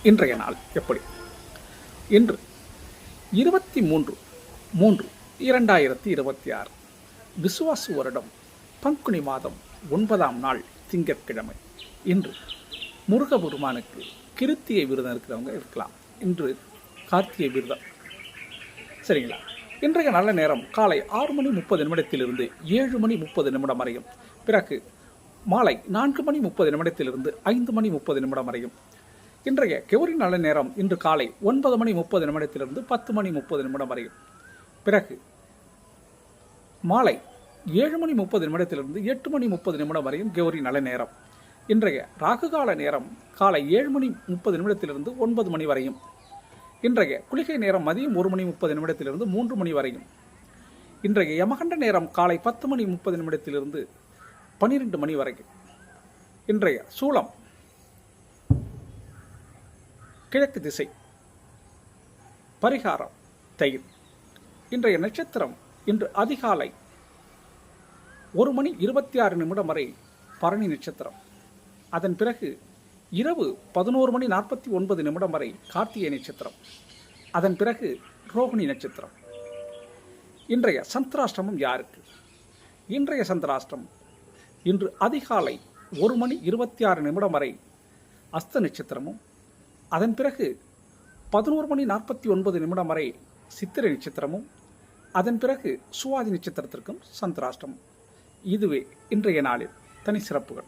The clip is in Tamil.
இன்றைய நாள் எப்படி? இன்று 23/3/2026 விசுவாசு வருடம் பங்குனி மாதம் 9ஆம் நாள் திங்கட்கிழமை. இன்று முருகபெருமானுக்கு கிருத்திகை விரதம் இருக்கிறவங்க இருக்கலாம். இன்று கார்த்திகை விரதம். சரிங்களா? இன்றைய நல்ல நேரம் காலை 6:30 7:30 வரையும், பிறகு மாலை 4:30 5:30 வரையும். இன்றைய கௌரி நல்ல நேரம் இன்று காலை 9:30 10:30 வரையும், பிறகு மாலை 7:30 8:30 வரையும் கௌரி நல்ல நேரம். இன்றைய ராகுகால நேரம் காலை 7:30 9 வரையும். இன்றைய குளிகை நேரம் மதியம் 1:30 3 வரையும். இன்றைய யமகண்ட நேரம் காலை 10:30 12 வரைக்கும். இன்றைய சூலம் கிழக்கு திசை. பரிகாரம் தயிர். இன்றைய நட்சத்திரம் இன்று அதிகாலை 1:26 வரை பரணி நட்சத்திரம். அதன் பிறகு இரவு 11:49 வரை கார்த்திகை நட்சத்திரம். அதன் பிறகு ரோகிணி நட்சத்திரம். இன்றைய சந்திராஷ்டமம் யாருக்கு? இன்றைய சந்திராஷ்டமம் இன்று அதிகாலை 1:26 வரை அஸ்த நட்சத்திரமும், அதன் பிறகு 11:49 வரை சித்திரை நட்சத்திரமும், அதன் பிறகு சுவாதி நட்சத்திரத்திற்கும் சந்திராஷ்டமம். இதுவே இன்றைய நாளில் தனி சிறப்புகள்.